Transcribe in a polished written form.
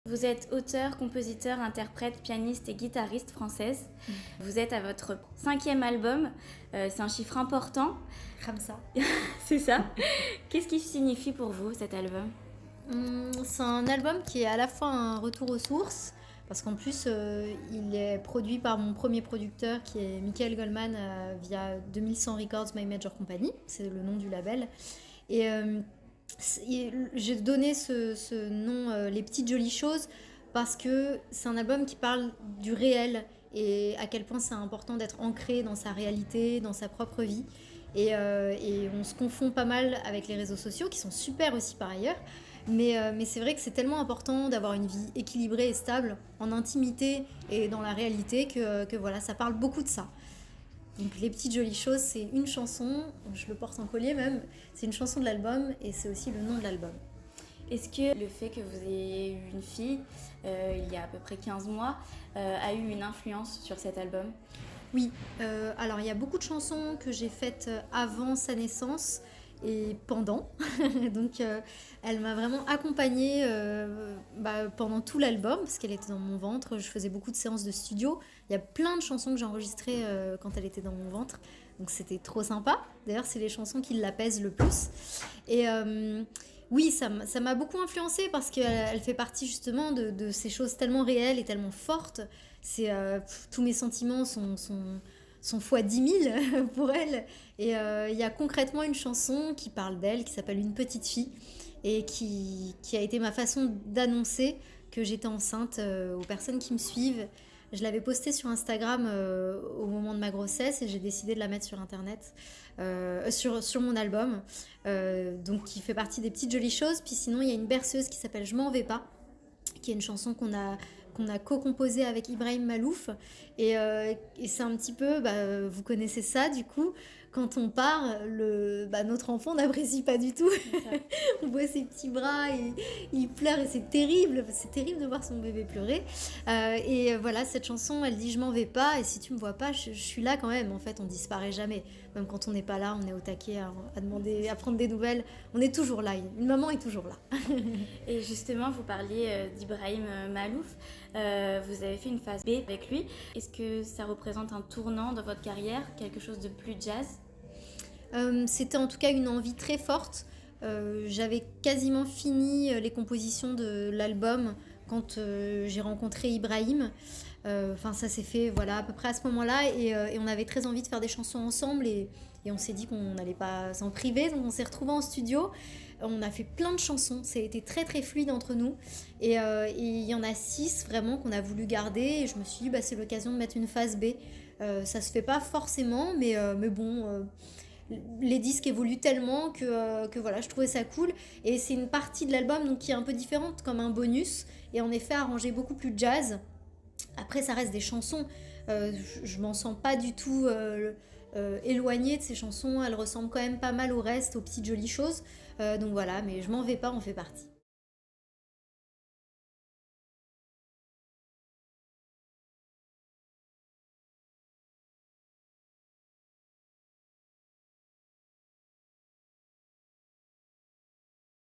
Vous êtes auteure, compositeur, interprète, pianiste et guitariste française. Vous êtes à votre 5e album. C'est un chiffre important. Comme ça. C'est ça. Qu'est-ce qui signifie pour vous cet album? C'est un album qui est à la fois un retour aux sources, parce qu'en plus, il est produit par mon premier producteur qui est Michael Goldman via 2100 Records My Major Company, c'est le nom du label. Et j'ai donné ce nom, Les Petites Jolies Choses, parce que c'est un album qui parle du réel et à quel point c'est important d'être ancré dans sa réalité, dans sa propre vie. Et on se confond pas mal avec les réseaux sociaux, qui sont super aussi par ailleurs. Mais c'est vrai que c'est tellement important d'avoir une vie équilibrée et stable en intimité et dans la réalité que voilà, ça parle beaucoup de ça. Donc Les Petites Jolies Choses, c'est une chanson, je le porte en collier même, c'est une chanson de l'album et c'est aussi le nom de l'album. Est-ce que le fait que vous ayez eu une fille il y a à peu près 15 mois a eu une influence sur cet album? Oui, alors il y a beaucoup de chansons que j'ai faites avant sa naissance et pendant. Donc elle m'a vraiment accompagnée pendant tout l'album parce qu'elle était dans mon ventre. Je faisais beaucoup de séances de studio. Il y a plein de chansons que j'ai enregistrées quand elle était dans mon ventre. Donc c'était trop sympa. D'ailleurs, c'est les chansons qui l'apaisent le plus. Et oui, ça m'a beaucoup influencée parce qu'elle fait partie justement de ces choses tellement réelles et tellement fortes. Tous mes sentiments sont fois 10 000 pour elle. Et il y a concrètement une chanson qui parle d'elle, qui s'appelle Une petite fille, et qui a été ma façon d'annoncer que j'étais enceinte aux personnes qui me suivent. Je l'avais postée sur Instagram au moment de ma grossesse et j'ai décidé de la mettre sur Internet, sur mon album, donc qui fait partie des Petites Jolies Choses. Puis sinon, il y a une berceuse qui s'appelle Je m'en vais pas, qui est une chanson qu'on a co-composée avec Ibrahim Malouf. Et c'est un petit peu, vous connaissez ça du coup, quand on part, notre enfant n'apprécie pas du tout. On voit ses petits bras, et il pleure et c'est terrible de voir son bébé pleurer. Et voilà, cette chanson, elle dit je m'en vais pas et si tu me vois pas, je suis là quand même. En fait, on disparaît jamais. Même quand on n'est pas là, on est au taquet à demander, à prendre des nouvelles. On est toujours là. Une maman est toujours là. Et justement, vous parliez d'Ibrahim Malouf. Vous avez fait une phase B avec lui. Est-ce que ça représente un tournant dans votre carrière, quelque chose de plus jazz? C'était en tout cas une envie très forte. J'avais quasiment fini les compositions de l'album quand j'ai rencontré Ibrahim. Ça s'est fait voilà, à peu près à ce moment-là et on avait très envie de faire des chansons ensemble et on s'est dit qu'on n'allait pas s'en priver, donc on s'est retrouvés en studio. On a fait plein de chansons, ça a été très très fluide entre nous et il y en a 6 vraiment qu'on a voulu garder et je me suis dit c'est l'occasion de mettre une phase B. Ça se fait pas forcément mais bon... les disques évoluent tellement que voilà, je trouvais ça cool. Et c'est une partie de l'album donc, qui est un peu différente, comme un bonus, et en effet arrangé beaucoup plus jazz. Après, ça reste des chansons. Je m'en sens pas du tout éloignée de ces chansons. Elles ressemblent quand même pas mal au reste, aux Petites Jolies Choses. Donc voilà, mais je m'en vais pas, en fait partie.